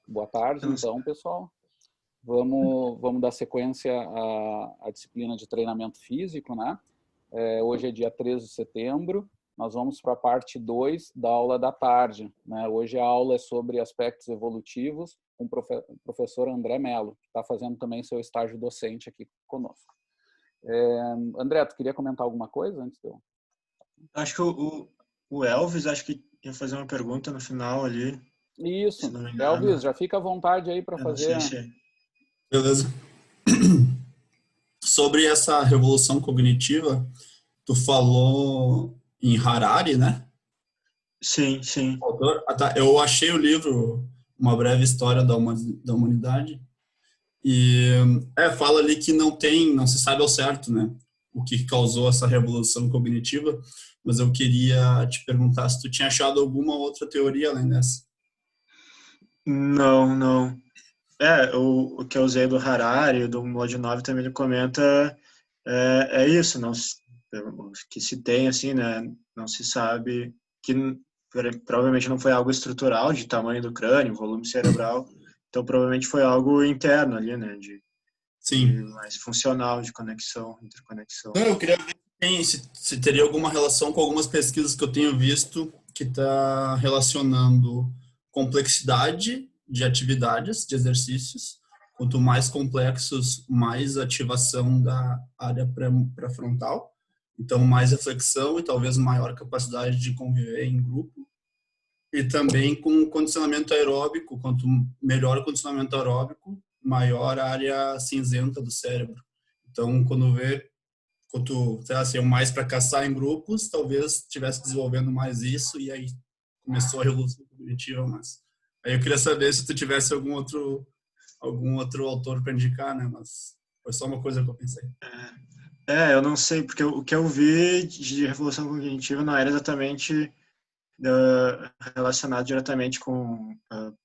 Boa tarde, então, pessoal. Vamos dar sequência à disciplina de treinamento físico, né? Hoje é dia 13 de setembro, nós vamos para a parte 2 da aula da tarde, né? Hoje a aula é sobre aspectos evolutivos com o professor André Mello, que está fazendo também seu estágio docente aqui conosco. André, tu queria comentar alguma coisa antes de eu... Acho que o Elvis, acho que ia fazer uma pergunta no final ali. Isso, se não me engano. Elvis, já fica à vontade aí para fazer. Não sei se... Beleza. Sobre essa revolução cognitiva, tu falou em Harari, né? Sim, sim. Autor? Tá. Eu achei o livro Uma Breve História da Humanidade e fala ali que não se sabe ao certo, né, o que causou essa revolução cognitiva, mas eu queria te perguntar se tu tinha achado alguma outra teoria além dessa. Não. O que eu usei do Harari, do Mlodinov também ele comenta é isso, não que se tem assim, né, não se sabe que provavelmente não foi algo estrutural de tamanho do crânio, volume cerebral, então provavelmente foi algo interno ali, né, de mais funcional, de interconexão. Não, eu queria ver se teria alguma relação com algumas pesquisas que eu tenho visto que está relacionando complexidade de atividades, de exercícios. Quanto mais complexos, mais ativação da área pré-frontal. Então, mais reflexão e talvez maior capacidade de conviver em grupo. E também com condicionamento aeróbico. Quanto melhor o condicionamento aeróbico, maior a área cinzenta do cérebro. Então, quanto assim, mais para caçar em grupos, talvez estivesse desenvolvendo mais isso, e aí começou a revolução cognitiva. Mas aí eu queria saber se tu tivesse algum outro autor para indicar, né? Mas foi só uma coisa que eu pensei. Eu não sei, porque o que eu vi de revolução cognitiva não era exatamente relacionado diretamente com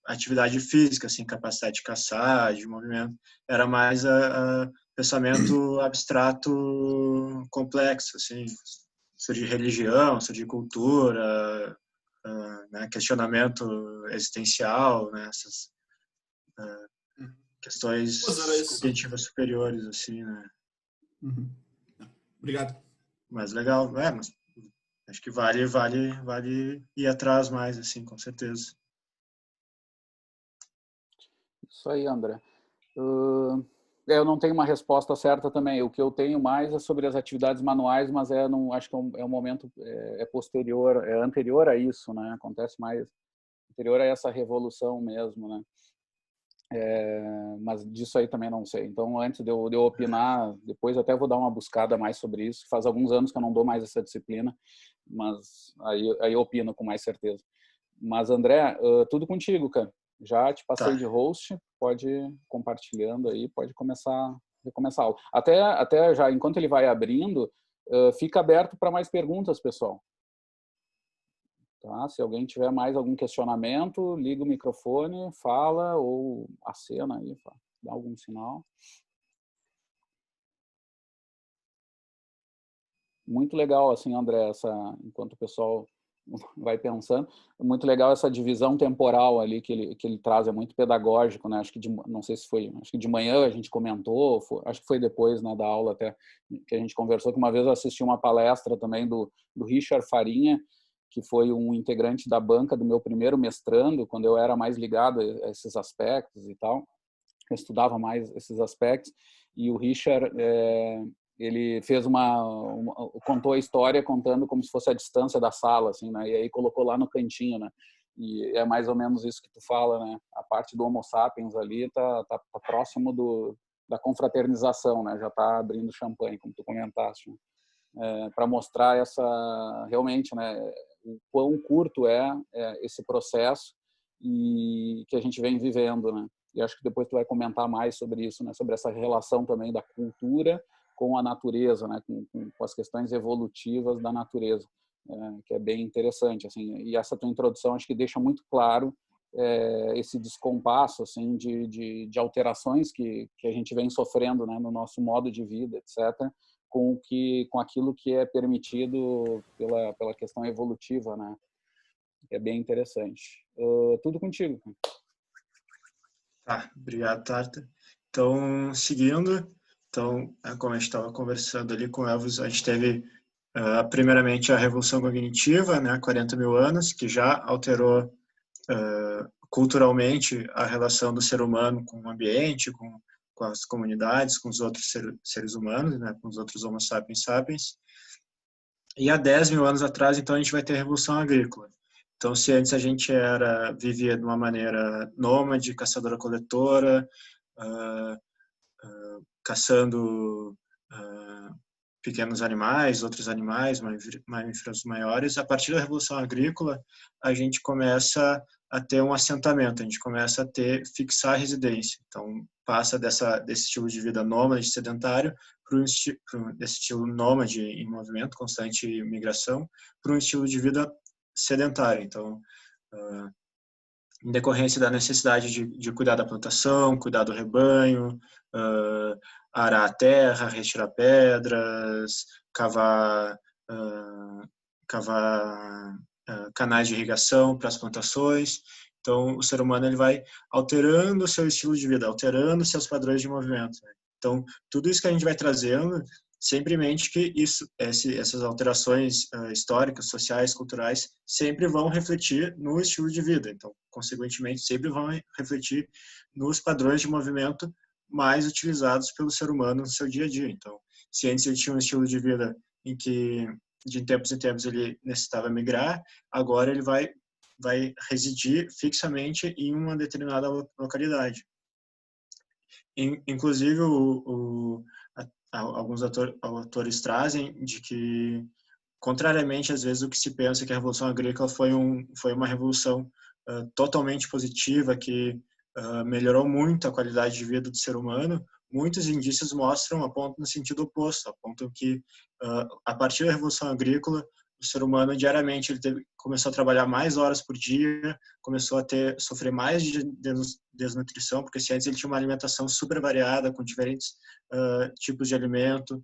atividade física, assim, capacidade de caçar, de movimento. Era mais pensamento abstrato complexo, assim, sobre religião, sobre cultura, né, questionamento existencial, né, essas questões cognitivas superiores, assim, né. Uhum. Obrigado. Mas legal, mas acho que vale ir atrás mais, assim, com certeza. Isso aí, André. Eu não tenho uma resposta certa também. O que eu tenho mais é sobre as atividades manuais, mas não, acho que é um momento posterior, é anterior a isso, né? Acontece mais anterior a essa revolução mesmo, né? Mas disso aí também não sei. Então, antes de eu opinar, depois até vou dar uma buscada mais sobre isso. Faz alguns anos que eu não dou mais essa disciplina, mas aí eu opino com mais certeza. Mas, André, tudo contigo, cara. Já te passei de host, pode ir compartilhando aí, pode recomeçar a aula. Até já, enquanto ele vai abrindo, fica aberto para mais perguntas, pessoal. Tá? Se alguém tiver mais algum questionamento, liga o microfone, fala ou acena aí, dá algum sinal. Muito legal, assim, André, enquanto o pessoal vai pensando, muito legal essa divisão temporal ali que ele traz, é muito pedagógico, né? Acho que não sei se foi, acho que de manhã a gente comentou, acho que foi depois, né, da aula até que a gente conversou, que uma vez eu assisti uma palestra também do Richard Farinha, que foi um integrante da banca do meu primeiro mestrando, quando eu era mais ligado a esses aspectos e tal, eu estudava mais esses aspectos, e o Richard ele fez contou a história contando como se fosse a distância da sala, assim, né? E aí colocou lá no cantinho, né? E é mais ou menos isso que tu fala, né? A parte do Homo sapiens ali tá próximo da confraternização, né? Já tá abrindo champanhe, como tu comentaste, né? Para mostrar realmente, né? O quão curto é esse processo e que a gente vem vivendo, né? E acho que depois tu vai comentar mais sobre isso, né? Sobre essa relação também da cultura com a natureza, né? Com as questões evolutivas da natureza, que é bem interessante, assim. E essa tua introdução acho que deixa muito claro esse descompasso, assim, de alterações que a gente vem sofrendo, né? No nosso modo de vida, etc., com aquilo que é permitido pela questão evolutiva, né? É bem interessante. Tudo contigo. Tá, obrigado, Tarta. Então, seguindo, então, como a gente estava conversando ali com o Elvis, a gente teve primeiramente a Revolução Cognitiva, né, 40 mil anos, que já alterou culturalmente a relação do ser humano com o ambiente, com as comunidades, com os outros seres humanos, né, com os outros Homo sapiens sapiens. E há 10 mil anos atrás, então, a gente vai ter a Revolução Agrícola. Então, se antes a gente vivia de uma maneira nômade, caçadora-coletora, caçando pequenos animais, outros animais, mamíferos maiores, a partir da Revolução Agrícola, a gente começa a ter um assentamento, a gente começa a fixar a residência. Então, passa desse estilo de vida nômade, sedentário, desse estilo nômade em movimento, constante migração, para um estilo de vida sedentário. Então, em decorrência da necessidade de cuidar da plantação, cuidar do rebanho, arar a terra, retirar pedras, cavar canais de irrigação para as plantações. Então, o ser humano ele vai alterando o seu estilo de vida, alterando seus padrões de movimento. Então, tudo isso que a gente vai trazendo, sempre em mente que essas alterações históricas, sociais, culturais, sempre vão refletir no estilo de vida. Então, consequentemente, sempre vão refletir nos padrões de movimento mais utilizados pelo ser humano no seu dia a dia. Então, se antes ele tinha um estilo de vida em que de tempos em tempos ele necessitava migrar, agora ele vai residir fixamente em uma determinada localidade. Inclusive, alguns autores trazem de que, contrariamente às vezes o que se pensa que a Revolução Agrícola foi uma revolução totalmente positiva, que melhorou muito a qualidade de vida do ser humano, muitos indícios apontam no sentido oposto, apontam que a partir da Revolução Agrícola o ser humano diariamente começou a trabalhar mais horas por dia, começou a sofrer mais de desnutrição, porque se antes ele tinha uma alimentação super variada, com diferentes tipos de alimento,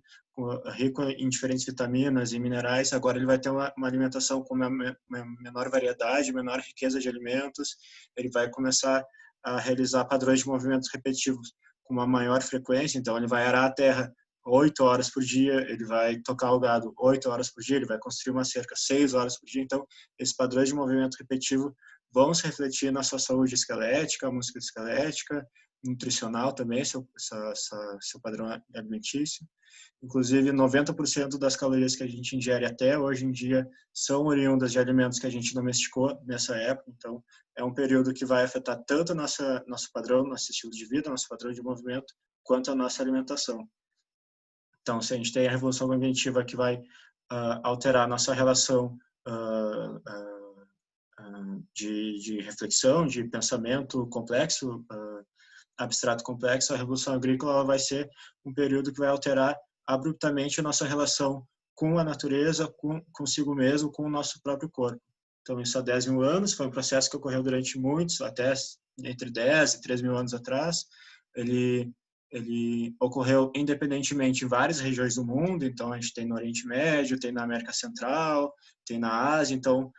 rico em diferentes vitaminas e minerais, agora ele vai ter uma alimentação com uma menor variedade, menor riqueza de alimentos, ele vai começar a realizar padrões de movimentos repetitivos com uma maior frequência, então ele vai arar a terra 8 horas por dia, ele vai tocar o gado 8 horas por dia, ele vai construir uma cerca 6 horas por dia. Então, esses padrões de movimento repetitivo vão se refletir na sua saúde esquelética, musculoesquelética, nutricional também, seu padrão alimentício. Inclusive, 90% das calorias que a gente ingere até hoje em dia são oriundas de alimentos que a gente domesticou nessa época. Então, é um período que vai afetar tanto nosso padrão, nosso estilo de vida, nosso padrão de movimento, quanto a nossa alimentação. Então, se a gente tem a revolução cognitiva que vai alterar a nossa relação de reflexão, de pensamento complexo, abstrato complexo, a revolução agrícola vai ser um período que vai alterar abruptamente a nossa relação com a natureza, consigo mesmo, com o nosso próprio corpo. Então, isso há 10 mil anos, foi um processo que ocorreu durante até entre 10 e 3 mil anos atrás. Ele ocorreu independentemente em várias regiões do mundo, então a gente tem no Oriente Médio, tem na América Central, tem na Ásia, então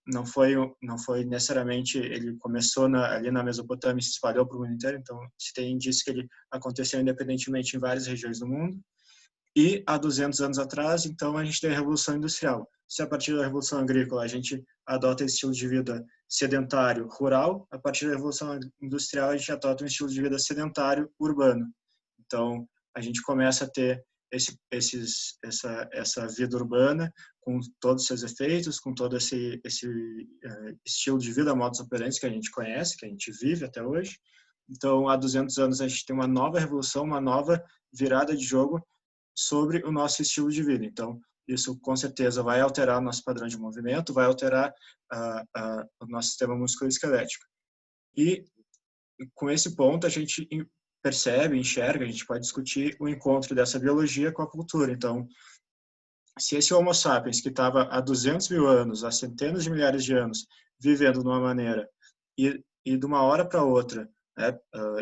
não foi necessariamente, ele começou ali na Mesopotâmia e se espalhou para o mundo inteiro, então se tem indício que ele aconteceu independentemente em várias regiões do mundo. E há 200 anos atrás, então, a gente tem a Revolução Industrial. Se a partir da Revolução Agrícola a gente adota esse estilo de vida sedentário rural, a partir da Revolução Industrial a gente adota um estilo de vida sedentário urbano. Então, a gente começa a ter essa vida urbana com todos os seus efeitos, com todo esse estilo de vida, modus operandi que a gente conhece, que a gente vive até hoje. Então, há 200 anos a gente tem uma nova revolução, uma nova virada de jogo sobre o nosso estilo de vida. Então, isso com certeza vai alterar o nosso padrão de movimento, vai alterar o nosso sistema musculoesquelético. E com esse ponto a gente percebe, enxerga, a gente pode discutir o encontro dessa biologia com a cultura. Então, se esse Homo sapiens, que estava há 200 mil anos, há centenas de milhares de anos, vivendo de uma maneira, e de uma hora para outra,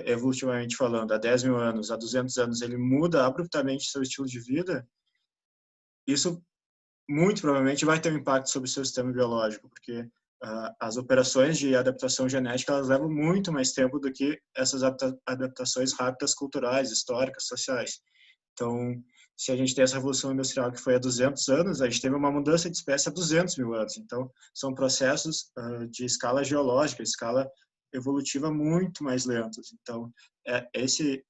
evolutivamente falando, há 10 mil anos, há 200 anos, ele muda abruptamente seu estilo de vida, isso muito provavelmente vai ter um impacto sobre o seu sistema biológico, porque as operações de adaptação genética, elas levam muito mais tempo do que essas adaptações rápidas culturais, históricas, sociais. Então, se a gente tem essa revolução industrial que foi há 200 anos, a gente teve uma mudança de espécie há 200 mil anos. Então, são processos de escala geológica, escala evolutiva muito mais lentos. Então, esse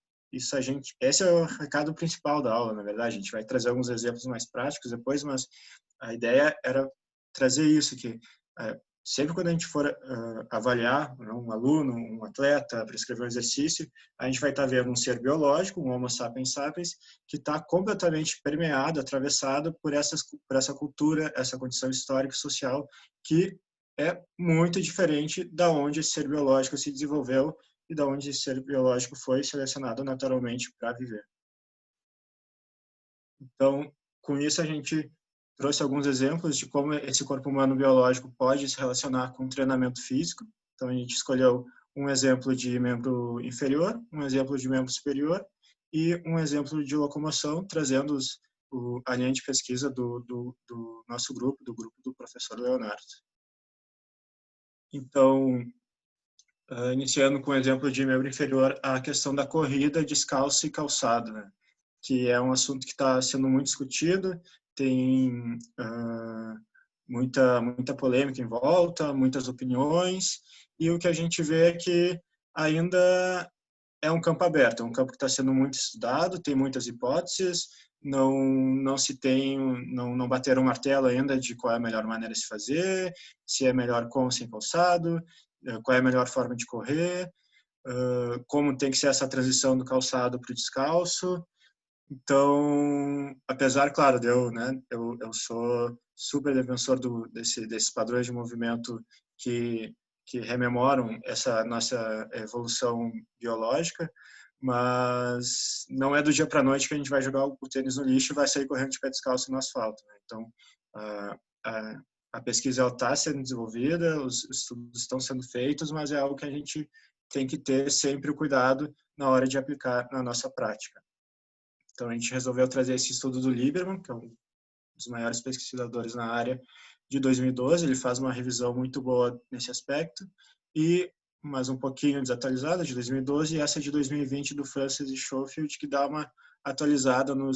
é o recado principal da aula, na verdade. A gente vai trazer alguns exemplos mais práticos depois, mas a ideia era trazer isso, que sempre quando a gente for avaliar um aluno, um atleta, prescrever um exercício, a gente vai estar vendo um ser biológico, um Homo sapiens sapiens, que está completamente permeado, atravessado por essa cultura, essa condição histórica e social, que é muito diferente da onde esse ser biológico se desenvolveu e da onde esse ser biológico foi selecionado naturalmente para viver. Então, com isso a gente trouxe alguns exemplos de como esse corpo humano biológico pode se relacionar com o treinamento físico. Então, a gente escolheu um exemplo de membro inferior, um exemplo de membro superior e um exemplo de locomoção, trazendo a linha de pesquisa do nosso grupo, do grupo do professor Leonardo. Então, iniciando com o exemplo de membro inferior, a questão da corrida descalço e calçado, né? Que é um assunto que está sendo muito discutido, tem muita polêmica em volta, muitas opiniões, e o que a gente vê é que ainda é um campo aberto, é um campo que está sendo muito estudado, tem muitas hipóteses, não bateram o martelo ainda de qual é a melhor maneira de se fazer, se é melhor com ou sem calçado, qual é a melhor forma de correr, como tem que ser essa transição do calçado para o descalço. Então, apesar, claro, eu sou super defensor desses padrões de movimento que rememoram essa nossa evolução biológica, mas não é do dia para a noite que a gente vai jogar o tênis no lixo e vai sair correndo de pé descalço no asfalto, né? Então, a pesquisa está sendo desenvolvida, os estudos estão sendo feitos, mas é algo que a gente tem que ter sempre o cuidado na hora de aplicar na nossa prática. Então, a gente resolveu trazer esse estudo do Lieberman, que é um dos maiores pesquisadores na área, de 2012. Ele faz uma revisão muito boa nesse aspecto, e mais um pouquinho desatualizada, de 2012, e essa de 2020, do Francis e Schofield, que dá uma atualizada no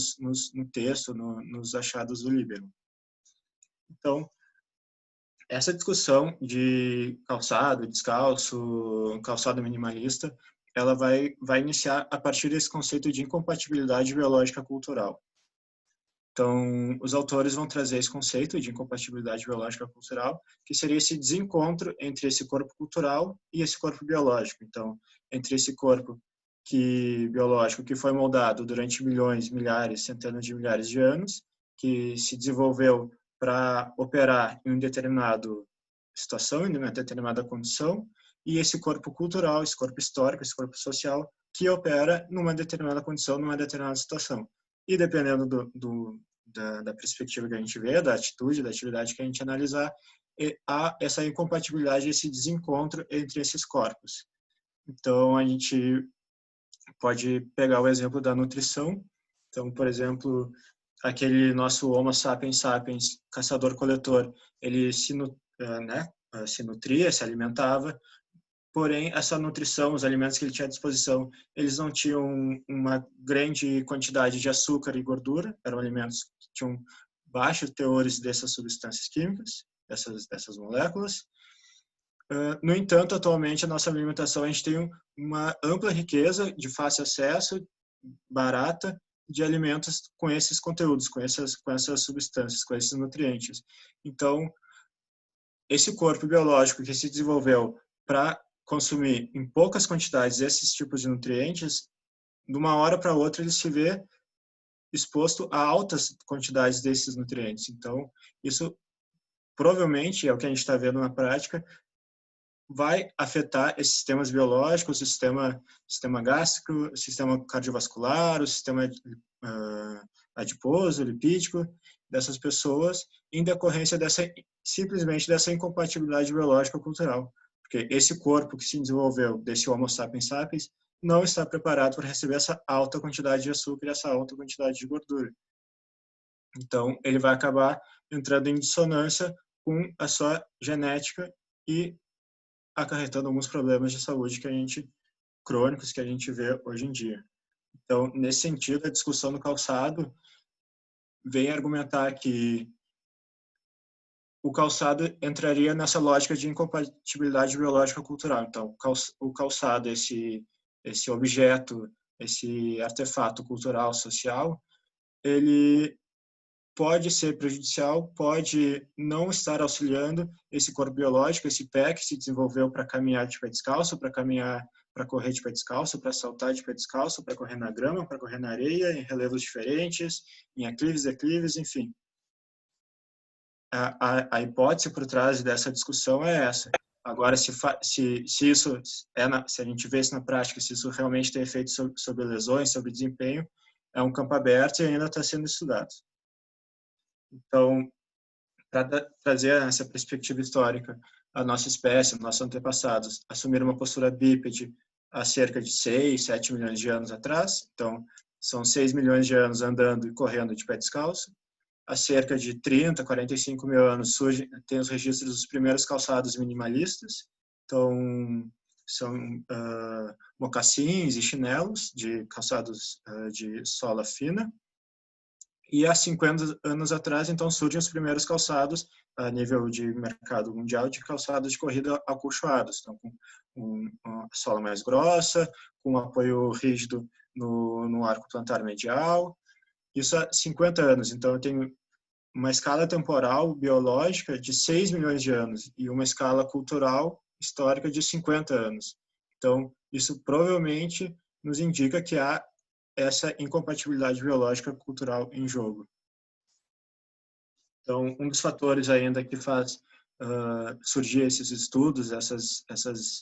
texto, nos achados do Lieberman. Então, essa discussão de calçado, descalço, calçado minimalista, ela vai iniciar a partir desse conceito de incompatibilidade biológica cultural. Então, os autores vão trazer esse conceito de incompatibilidade biológica cultural, que seria esse desencontro entre esse corpo cultural e esse corpo biológico. Então, entre esse corpo biológico que foi moldado durante milhões, milhares, centenas de milhares de anos, que se desenvolveu para operar em uma determinada situação, em uma determinada condição, e esse corpo cultural, esse corpo histórico, esse corpo social, que opera numa determinada condição, numa determinada situação. E dependendo da perspectiva que a gente vê, da atitude, da atividade que a gente analisar, há essa incompatibilidade, esse desencontro entre esses corpos. Então, a gente pode pegar o exemplo da nutrição. Então, por exemplo, aquele nosso Homo sapiens sapiens, caçador-coletor, ele se nutria, se alimentava, porém, essa nutrição, os alimentos que ele tinha à disposição, eles não tinham uma grande quantidade de açúcar e gordura, eram alimentos que tinham baixos teores dessas substâncias químicas, dessas moléculas. No entanto, atualmente, a nossa alimentação, a gente tem uma ampla riqueza de fácil acesso, barata, de alimentos com esses conteúdos, com essas substâncias, com esses nutrientes. Então, esse corpo biológico que se desenvolveu para consumir em poucas quantidades esses tipos de nutrientes, de uma hora para outra ele se vê exposto a altas quantidades desses nutrientes. Então, isso provavelmente, é o que a gente está vendo na prática, vai afetar esses sistemas biológicos, o sistema gástrico, o sistema cardiovascular, o sistema adiposo, lipídico dessas pessoas, em decorrência simplesmente dessa incompatibilidade biológica cultural. Porque esse corpo que se desenvolveu desse Homo sapiens sapiens não está preparado para receber essa alta quantidade de açúcar e essa alta quantidade de gordura. Então, ele vai acabar entrando em dissonância com a sua genética e acarretando alguns problemas de saúde crônicos que a gente vê hoje em dia. Então, nesse sentido, a discussão do calçado vem argumentar que o calçado entraria nessa lógica de incompatibilidade biológica cultural. Então, o calçado, esse objeto, esse artefato cultural, social, ele pode ser prejudicial, pode não estar auxiliando esse corpo biológico, esse pé que se desenvolveu para caminhar de pé descalço, para correr de pé descalço, para saltar de pé descalço, para correr na grama, para correr na areia, em relevos diferentes, em aclives, declives, enfim. A hipótese por trás dessa discussão é essa. Agora, se a gente vê isso na prática, se isso realmente tem efeito sobre lesões, sobre desempenho, é um campo aberto e ainda está sendo estudado. Então, para trazer essa perspectiva histórica, a nossa espécie, nossos antepassados, assumiram uma postura bípede há cerca de 6, 7 milhões de anos atrás. Então, são 6 milhões de anos andando e correndo de pé descalço. Há cerca de 30, 45 mil anos tem os registros dos primeiros calçados minimalistas. Então, são mocassins e chinelos de calçados de sola fina. E há 50 anos atrás, então, surgem os primeiros calçados a nível de mercado mundial de calçados de corrida acolchoados. Então, com uma sola mais grossa, com um apoio rígido no arco plantar medial. Isso há 50 anos. Então, eu tenho uma escala temporal biológica de 6 milhões de anos e uma escala cultural histórica de 50 anos. Então, isso provavelmente nos indica que há essa incompatibilidade biológica cultural em jogo. Então, um dos fatores ainda que faz surgir esses estudos, essas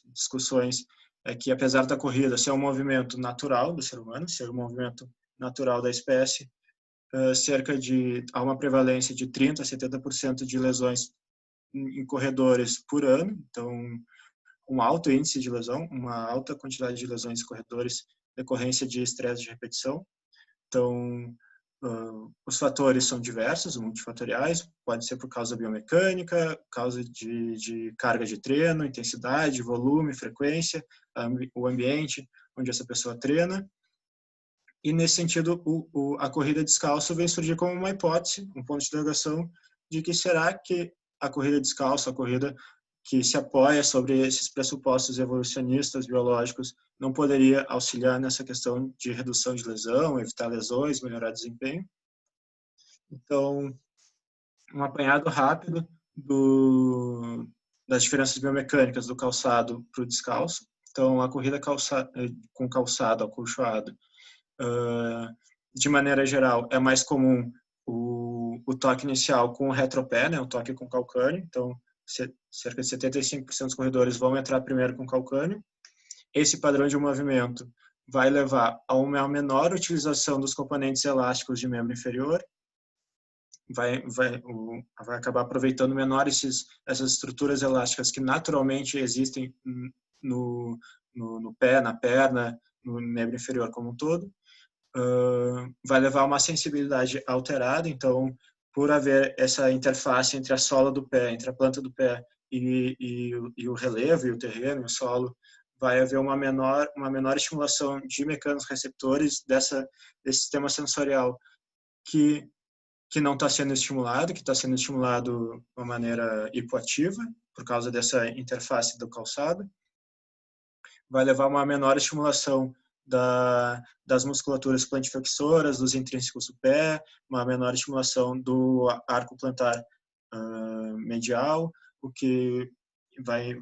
discussões, é que apesar da corrida ser um movimento natural do ser humano, ser um movimento natural da espécie, há uma prevalência de 30% a 70% de lesões em corredores por ano, então um alto índice de lesão, uma alta quantidade de lesões em corredores, decorrência de estresse de repetição. Então, os fatores são diversos, multifatoriais, pode ser por causa biomecânica, causa de carga de treino, intensidade, volume, frequência, o ambiente onde essa pessoa treina. E, nesse sentido, a corrida descalço vem surgir como uma hipótese, um ponto de interrogação, de que será que a corrida descalço, a corrida que se apoia sobre esses pressupostos evolucionistas biológicos, não poderia auxiliar nessa questão de redução de lesão, evitar lesões, melhorar desempenho. Então, um apanhado rápido das diferenças biomecânicas do calçado para o descalço. Então, a corrida com calçado acolchoado, de maneira geral, é mais comum o toque inicial com o retropé, né, o toque com calcânio. Então, cerca de 75% dos corredores vão entrar primeiro com calcânio. Esse padrão de movimento vai levar a uma menor utilização dos componentes elásticos de membro inferior, vai acabar aproveitando menor essas estruturas elásticas que naturalmente existem no pé, na perna, no membro inferior como um todo. Vai levar a uma sensibilidade alterada, então, por haver essa interface entre a sola do pé, entre a planta do pé e o relevo e o terreno, o solo, vai haver uma menor estimulação de mecanismos receptores desse sistema sensorial que não está sendo estimulado, que está sendo estimulado de uma maneira hipoativa, por causa dessa interface do calçado. Vai levar a uma menor estimulação das musculaturas plantiflexoras, dos intrínsecos do pé, uma menor estimulação do arco plantar medial, o que vai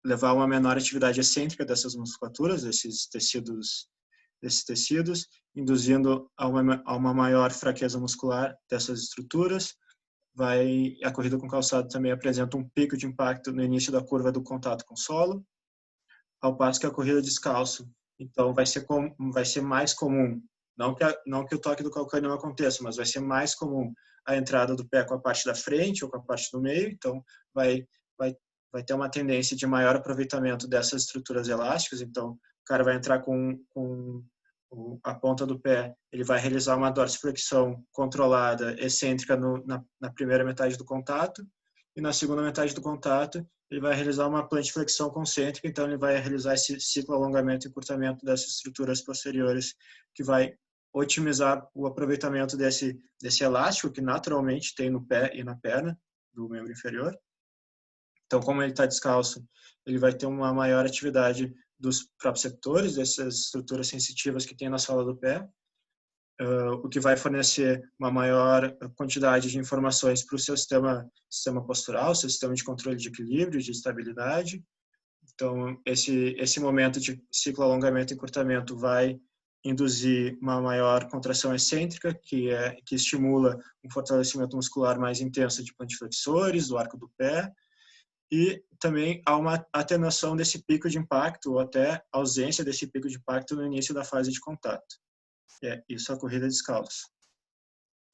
levar a uma menor atividade excêntrica dessas musculaturas, desses tecidos, induzindo a uma maior fraqueza muscular dessas estruturas. A corrida com calçado também apresenta um pico de impacto no início da curva do contato com o solo, ao passo que a corrida descalço, então, vai ser mais comum, não que o toque do calcânio não aconteça, mas vai ser mais comum a entrada do pé com a parte da frente ou com a parte do meio, então vai ter uma tendência de maior aproveitamento dessas estruturas elásticas, então o cara vai entrar com a ponta do pé, ele vai realizar uma dorsiflexão controlada, excêntrica na primeira metade do contato, e na segunda metade do contato ele vai realizar uma plantiflexão concêntrica, então ele vai realizar esse ciclo alongamento e encurtamento dessas estruturas posteriores, que vai otimizar o aproveitamento desse elástico que naturalmente tem no pé e na perna do membro inferior. Então, como ele está descalço, ele vai ter uma maior atividade dos proprioceptores, dessas estruturas sensitivas que tem na sola do pé, o que vai fornecer uma maior quantidade de informações para o seu sistema postural, seu sistema de controle de equilíbrio, de estabilidade. Então, esse momento de ciclo alongamento e encurtamento vai induzir uma maior contração excêntrica, que estimula um fortalecimento muscular mais intenso de plantiflexores, do arco do pé, e também há uma atenuação desse pico de impacto, ou até ausência desse pico de impacto no início da fase de contato. Isso é a corrida descalço.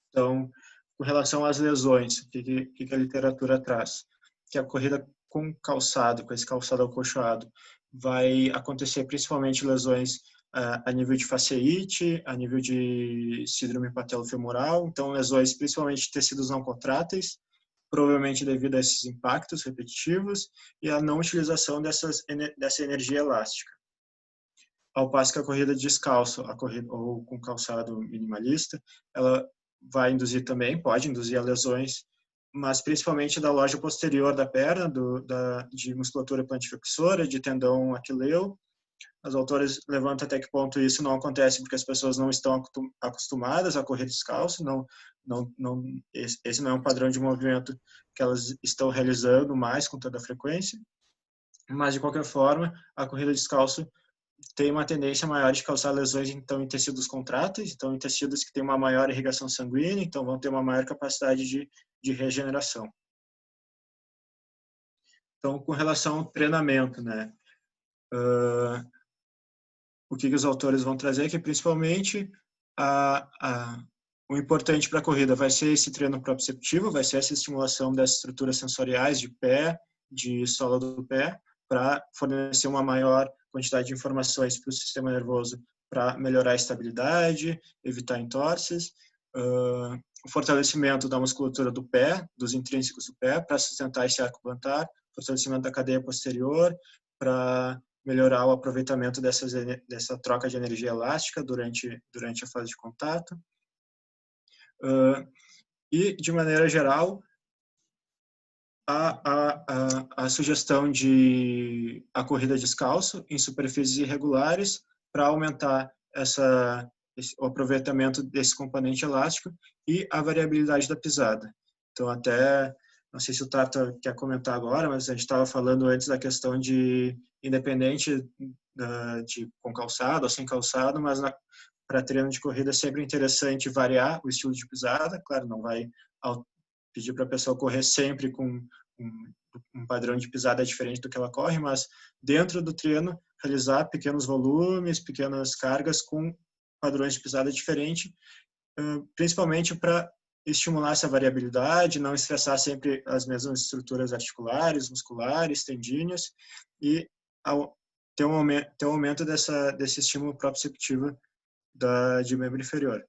Então, com relação às lesões, o que a literatura traz? Que a corrida com calçado, com esse calçado acolchoado, vai acontecer principalmente lesões a nível de fasciite, a nível de síndrome patelofemoral, então lesões principalmente de tecidos não contráteis, provavelmente devido a esses impactos repetitivos e a não utilização dessa energia elástica. Ao passo que a corrida descalço, ou com calçado minimalista, ela vai induzir também, pode induzir a lesões, mas principalmente da loja posterior da perna, de musculatura plantiflexora, de tendão aquileu. Os autores levantam até que ponto isso não acontece porque as pessoas não estão acostumadas a correr descalço, esse não é um padrão de movimento que elas estão realizando mais com toda a frequência, mas de qualquer forma, a corrida descalço tem uma tendência maior de causar lesões então em tecidos contráteis, então em tecidos que têm uma maior irrigação sanguínea, então vão ter uma maior capacidade de regeneração. Então, com relação ao treinamento, né? O que os autores vão trazer é que principalmente o importante para a corrida vai ser esse treino proprioceptivo, vai ser essa estimulação das estruturas sensoriais de pé, de sola do pé, para fornecer uma maior quantidade de informações para o sistema nervoso para melhorar a estabilidade, evitar entorses, o fortalecimento da musculatura do pé, dos intrínsecos do pé, para sustentar esse arco plantar, fortalecimento da cadeia posterior, para melhorar o aproveitamento dessa troca de energia elástica durante a fase de contato. E, de maneira geral, a sugestão de a corrida descalço em superfícies irregulares para aumentar o aproveitamento desse componente elástico e a variabilidade da pisada. Então, até, não sei se o Tata quer comentar agora, mas a gente estava falando antes da questão de, independente com calçado ou sem calçado, mas para treino de corrida é sempre interessante variar o estilo de pisada. Claro, não vai pedir para a pessoa correr sempre com um padrão de pisada diferente do que ela corre, mas dentro do treino realizar pequenos volumes, pequenas cargas com padrões de pisada diferentes, principalmente para estimular essa variabilidade, não estressar sempre as mesmas estruturas articulares, musculares, tendíneas, e ter um aumento desse estímulo proprioceptivo de membro inferior.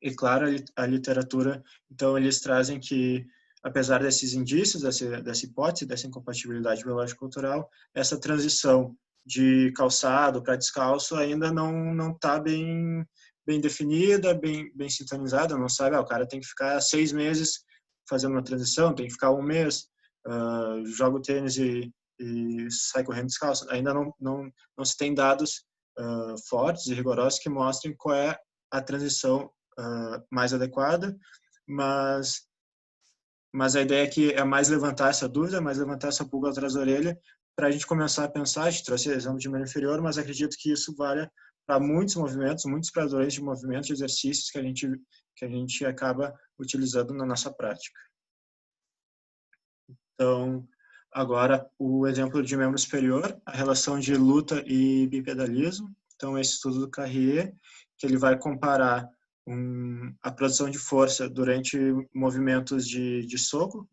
E claro, a literatura, então eles trazem que, apesar desses indícios, dessa hipótese, dessa incompatibilidade biológico-cultural, essa transição de calçado para descalço ainda não está bem definida, bem sintonizada, não sabe, o cara tem que ficar 6 meses fazendo uma transição, tem que ficar 1 mês, joga o tênis e sai correndo descalço. Ainda não se tem dados fortes e rigorosos que mostrem qual é a transição mais adequada, mas a ideia aqui é mais levantar essa dúvida, mais levantar essa pulga atrás da orelha, para a gente começar a pensar. A gente trouxe exemplo de membro inferior, mas acredito que isso valha para muitos movimentos, muitos padrões de movimentos, de exercícios que a gente acaba utilizando na nossa prática. Então, agora o exemplo de membro superior, a relação de luta e bipedalismo. Então, esse estudo do Carrier, que ele vai comparar a produção de força durante movimentos de soco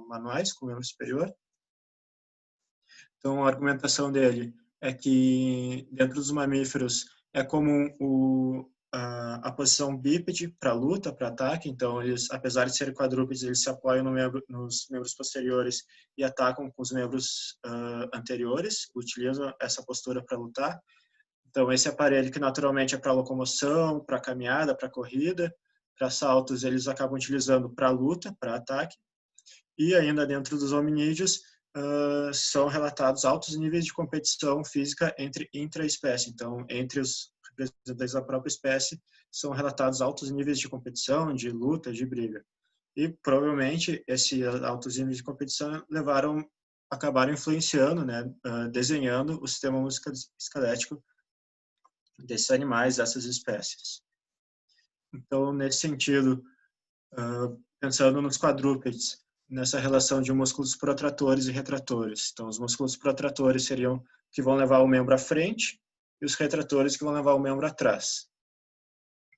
manuais com o membro superior. Então, a argumentação dele é que dentro dos mamíferos é comum a posição bípede para luta, para ataque. Então, eles, apesar de serem quadrúpedes, eles se apoiam nos membros posteriores e atacam com os membros anteriores, utilizam essa postura para lutar. Então, esse aparelho que naturalmente é para locomoção, para caminhada, para corrida, para saltos, eles acabam utilizando para luta, para ataque. E ainda dentro dos hominídeos, são relatados altos níveis de competição física entre intraespécie. Então, entre os representantes da própria espécie, são relatados altos níveis de competição, de luta, de briga. E provavelmente esses altos níveis de competição acabaram influenciando, né, desenhando o sistema musculoesquelético desses animais, dessas espécies. Então, nesse sentido, pensando nos quadrúpedes, nessa relação de músculos protratores e retratores. Então, os músculos protratores seriam que vão levar o membro à frente e os retratores que vão levar o membro atrás.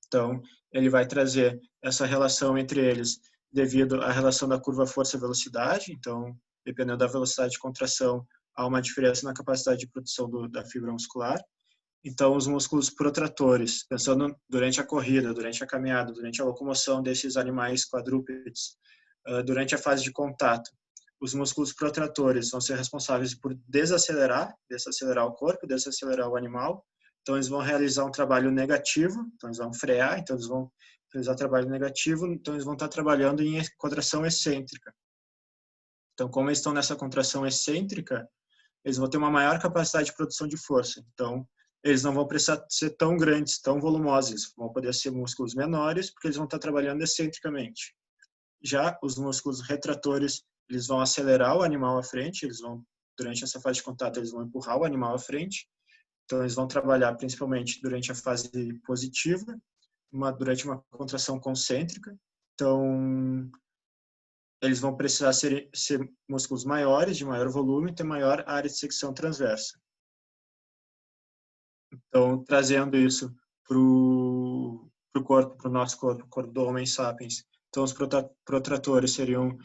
Então, ele vai trazer essa relação entre eles devido à relação da curva força-velocidade. Então, dependendo da velocidade de contração, há uma diferença na capacidade de produção da fibra muscular. Então, os músculos protratores, pensando durante a corrida, durante a caminhada, durante a locomoção desses animais quadrúpedes, durante a fase de contato, os músculos protratores vão ser responsáveis por desacelerar o corpo, desacelerar o animal. Então, eles vão realizar um trabalho negativo, então eles vão frear, então eles vão realizar trabalho negativo, então eles vão estar trabalhando em contração excêntrica. Então, como eles estão nessa contração excêntrica, eles vão ter uma maior capacidade de produção de força. Então, eles não vão precisar ser tão grandes, tão volumosos, vão poder ser músculos menores, porque eles vão estar trabalhando excentricamente. Já os músculos retratores, eles vão acelerar o animal à frente, durante essa fase de contato, eles vão empurrar o animal à frente. Então, eles vão trabalhar principalmente durante a fase positiva, durante uma contração concêntrica. Então, eles vão precisar ser músculos maiores, de maior volume, ter maior área de secção transversa. Então, trazendo isso para o corpo, para o nosso corpo, o corpo do Homo sapiens. Então, os protratores seriam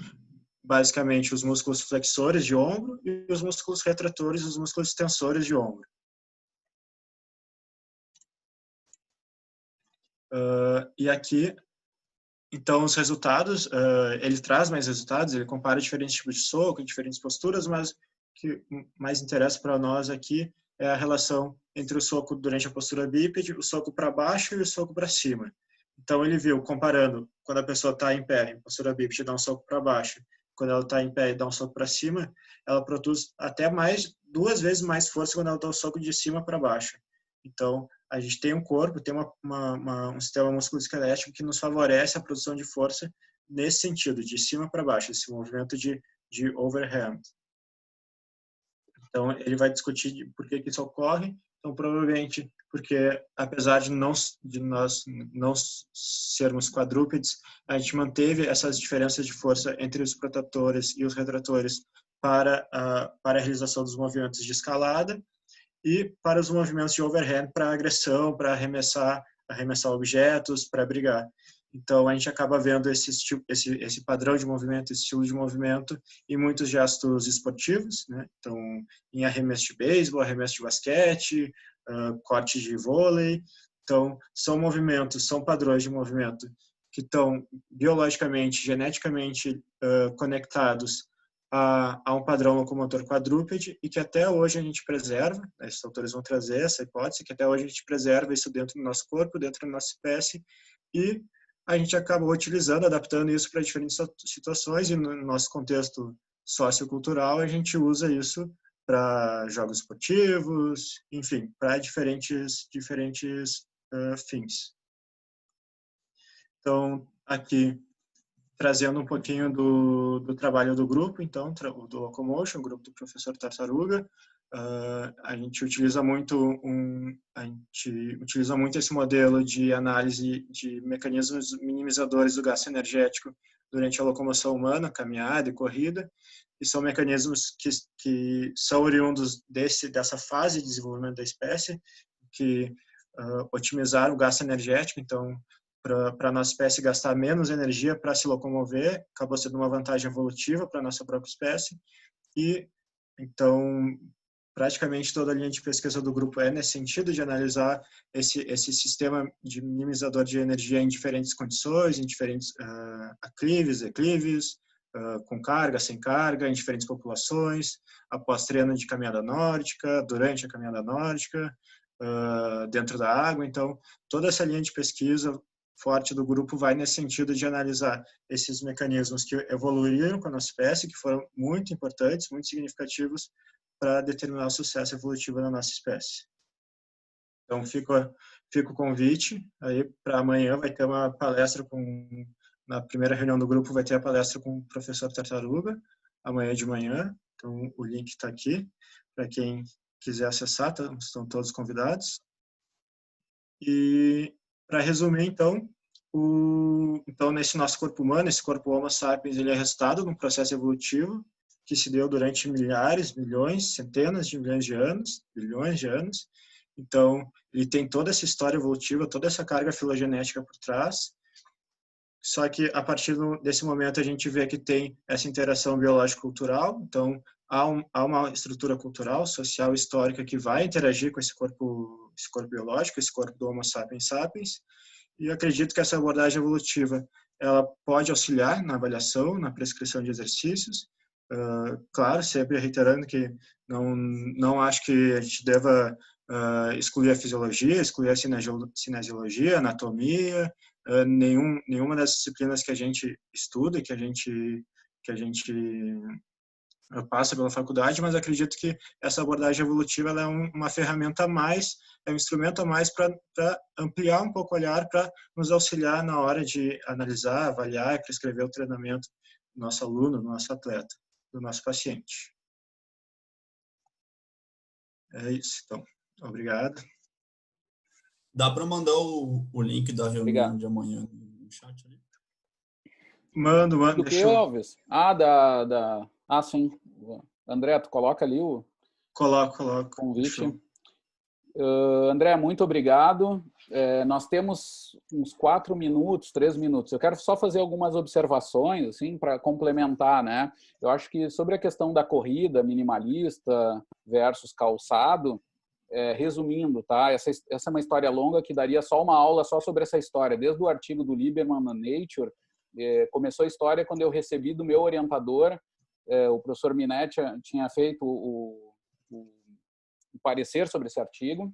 basicamente os músculos flexores de ombro e os músculos retratores, os músculos extensores de ombro. E aqui, então, os resultados, ele traz mais resultados, ele compara diferentes tipos de soco, diferentes posturas, mas o que mais interessa para nós aqui é a relação entre o soco durante a postura bípede, o soco para baixo e o soco para cima. Então, ele viu, comparando, quando a pessoa está em pé, em postura bípede, dá um soco para baixo, quando ela está em pé e dá um soco para cima, ela produz até 2 vezes mais força quando ela dá o soco de cima para baixo. Então, a gente tem um corpo, tem um sistema musculoesquelético que nos favorece a produção de força nesse sentido, de cima para baixo, esse movimento de overhand. Então, ele vai discutir por que isso ocorre. Então, provavelmente, porque apesar de nós não sermos quadrúpedes, a gente manteve essas diferenças de força entre os protratores e os retratores para a realização dos movimentos de escalada e para os movimentos de overhand, para agressão, para arremessar objetos, para brigar. Então, a gente acaba vendo esse padrão de movimento, esse estilo de movimento em muitos gestos esportivos, né? Então, em arremesso de beisebol, arremesso de basquete, corte de vôlei. Então, são movimentos, são padrões de movimento que estão biologicamente, geneticamente conectados a um padrão locomotor quadrúpede e que até hoje a gente preserva, né? Esses autores vão trazer essa hipótese, que até hoje a gente preserva isso dentro do nosso corpo, dentro da nossa espécie, e a gente acabou utilizando, adaptando isso para diferentes situações, e no nosso contexto sociocultural a gente usa isso para jogos esportivos, enfim, para diferentes fins. Então, aqui, trazendo um pouquinho do trabalho do grupo, então, do Locomotion, o grupo do professor Tartaruga. A gente utiliza muito esse modelo de análise de mecanismos minimizadores do gasto energético durante a locomoção humana, caminhada e corrida, e são mecanismos que são oriundos dessa fase de desenvolvimento da espécie, que otimizaram o gasto energético. Então, para a nossa espécie gastar menos energia para se locomover, acabou sendo uma vantagem evolutiva para a nossa própria espécie. E, então, praticamente toda a linha de pesquisa do grupo é nesse sentido de analisar esse sistema de minimizador de energia em diferentes condições, em diferentes aclives, declives, com carga, sem carga, em diferentes populações, após treino de caminhada nórdica, durante a caminhada nórdica, dentro da água. Então, toda essa linha de pesquisa forte do grupo vai nesse sentido de analisar esses mecanismos que evoluíram com a nossa espécie, que foram muito importantes, muito significativos para determinar o sucesso evolutivo da nossa espécie. Então, fica o convite. Aí, para amanhã, vai ter uma palestra na primeira reunião do grupo, vai ter a palestra com o professor Tartaruga, amanhã de manhã. Então, o link está aqui, para quem quiser acessar, estão todos convidados. E, para resumir, então, nesse nosso corpo humano, esse corpo Homo sapiens, ele é resultado de um processo evolutivo que se deu durante milhares, milhões, centenas de milhões de anos, bilhões de anos. Então, ele tem toda essa história evolutiva, toda essa carga filogenética por trás. Só que, a partir desse momento, a gente vê que tem essa interação biológico-cultural. Então, há uma estrutura cultural, social, histórica, que vai interagir com esse corpo biológico, esse corpo do Homo sapiens sapiens. E eu acredito que essa abordagem evolutiva ela pode auxiliar na avaliação, na prescrição de exercícios. Claro, sempre reiterando que não acho que a gente deva excluir a fisiologia, excluir a cinesiologia, anatomia, nenhuma das disciplinas que a gente estuda, que a gente passa pela faculdade, mas acredito que essa abordagem evolutiva ela é uma ferramenta a mais, é um instrumento a mais para ampliar um pouco o olhar, para nos auxiliar na hora de analisar, avaliar e prescrever o treinamento do nosso aluno, do nosso atleta, do nosso paciente. É isso, então. Obrigado. Dá para mandar o link da reunião Obrigado. de amanhã no chat ali? Mando. Do que, Elvis? Sim. André, tu coloca ali o Coloco. convite. André, muito obrigado. Nós temos uns 3 minutos. Eu quero só fazer algumas observações, assim, para complementar, né? Eu acho que sobre a questão da corrida minimalista versus calçado, resumindo, tá? Essa é uma história longa que daria só uma aula só sobre essa história. Desde o artigo do Lieberman na Nature, começou a história quando eu recebi do meu orientador, o professor Minetti tinha feito o parecer sobre esse artigo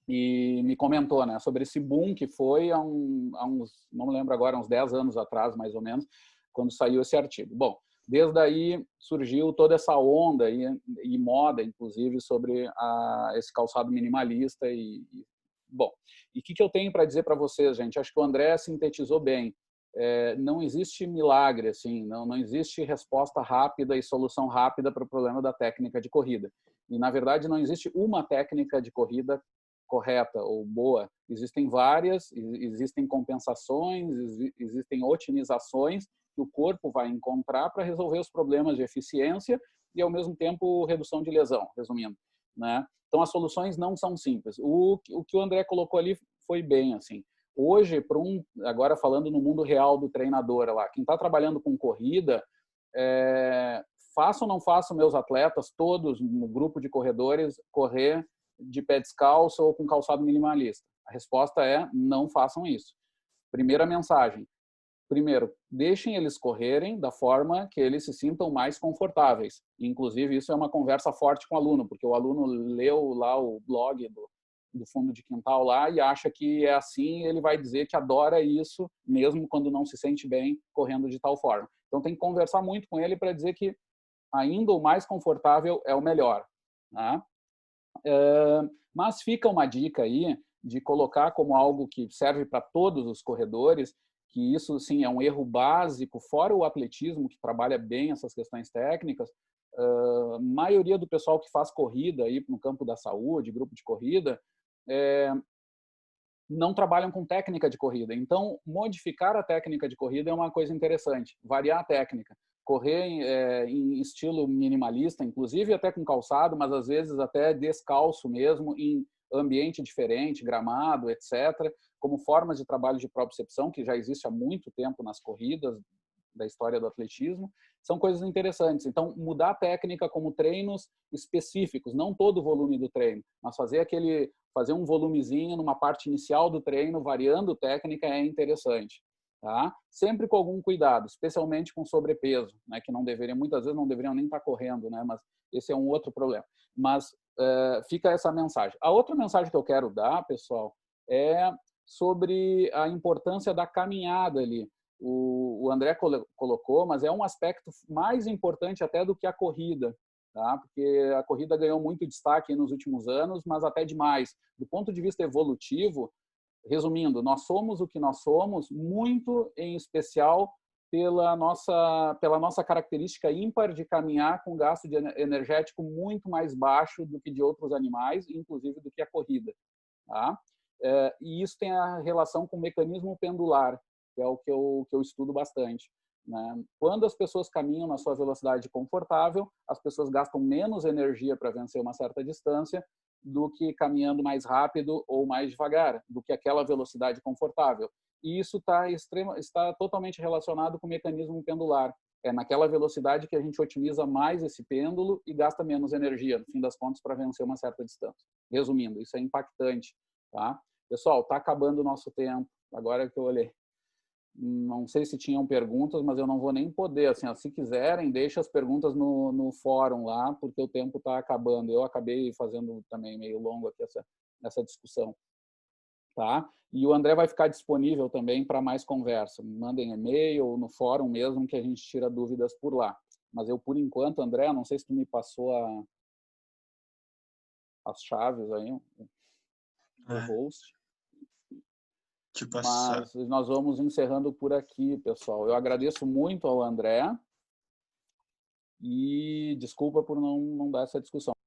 e me comentou, né, sobre esse boom que foi há uns, não me lembro agora, uns 10 anos atrás, mais ou menos, quando saiu esse artigo. Bom, desde aí surgiu toda essa onda e moda, inclusive, sobre esse calçado minimalista. Bom, e o que eu tenho para dizer para vocês, gente? Acho que o André sintetizou bem. Não existe milagre, assim, não existe resposta rápida e solução rápida para o problema da técnica de corrida. E, na verdade, não existe uma técnica de corrida correta ou boa. Existem várias, existem compensações, existem otimizações que o corpo vai encontrar para resolver os problemas de eficiência e, ao mesmo tempo, redução de lesão, resumindo, né? Então, as soluções não são simples. O que o André colocou ali foi bem, assim. Hoje, agora falando no mundo real do treinador, lá, quem está trabalhando com corrida, faço ou não faço meus atletas, todos no grupo de corredores, correr de pé descalço ou com calçado minimalista? A resposta é: não façam isso. Primeira mensagem. Primeiro, deixem eles correrem da forma que eles se sintam mais confortáveis. Inclusive, isso é uma conversa forte com o aluno, porque o aluno leu lá o blog do fundo de quintal lá e acha que é assim, ele vai dizer que adora isso, mesmo quando não se sente bem correndo de tal forma. Então, tem que conversar muito com ele para dizer que ainda o mais confortável é o melhor, né? Mas fica uma dica aí de colocar como algo que serve para todos os corredores, que isso, sim, é um erro básico, fora o atletismo, que trabalha bem essas questões técnicas. A maioria do pessoal que faz corrida aí no campo da saúde, grupo de corrida, não trabalham com técnica de corrida. Então, modificar a técnica de corrida é uma coisa interessante, variar a técnica. Correr em estilo minimalista, inclusive até com calçado, mas às vezes até descalço mesmo, em ambiente diferente, gramado, etc., como formas de trabalho de propriocepção, que já existe há muito tempo nas corridas da história do atletismo. são coisas interessantes. Então, mudar a técnica como treinos específicos, não todo o volume do treino, mas fazer um volumezinho numa parte inicial do treino, variando técnica, é interessante. Tá? Sempre com algum cuidado, especialmente com sobrepeso, né? Que muitas vezes não deveriam nem estar correndo, né? Mas esse é um outro problema. Mas fica essa mensagem. A outra mensagem que eu quero dar, pessoal, é sobre a importância da caminhada ali. O André colocou, mas é um aspecto mais importante até do que a corrida, tá? Porque a corrida ganhou muito destaque nos últimos anos, mas até demais. Do ponto de vista evolutivo, resumindo, nós somos o que nós somos, muito em especial pela nossa característica ímpar de caminhar com gasto energético muito mais baixo do que de outros animais, inclusive do que a corrida. Tá? E isso tem a relação com o mecanismo pendular, que é o que eu estudo bastante. Né? Quando as pessoas caminham na sua velocidade confortável, as pessoas gastam menos energia para vencer uma certa distância do que caminhando mais rápido ou mais devagar, do que aquela velocidade confortável. E isso está totalmente relacionado com o mecanismo pendular. É naquela velocidade que a gente otimiza mais esse pêndulo e gasta menos energia, no fim das contas, para vencer uma certa distância. Resumindo, isso é impactante. Tá? Pessoal, está acabando o nosso tempo. Agora que eu olhei. Não sei se tinham perguntas, mas eu não vou nem poder. Assim, se quiserem, deixa as perguntas no fórum lá, porque o tempo está acabando. Eu acabei fazendo também meio longo aqui essa discussão. Tá? E o André vai ficar disponível também para mais conversa. Mandem e-mail ou no fórum mesmo, que a gente tira dúvidas por lá. Mas eu, por enquanto, André, não sei se tu me passou as chaves aí, o host. Mas nós vamos encerrando por aqui, pessoal. Eu agradeço muito ao André e desculpa por não dar essa discussão.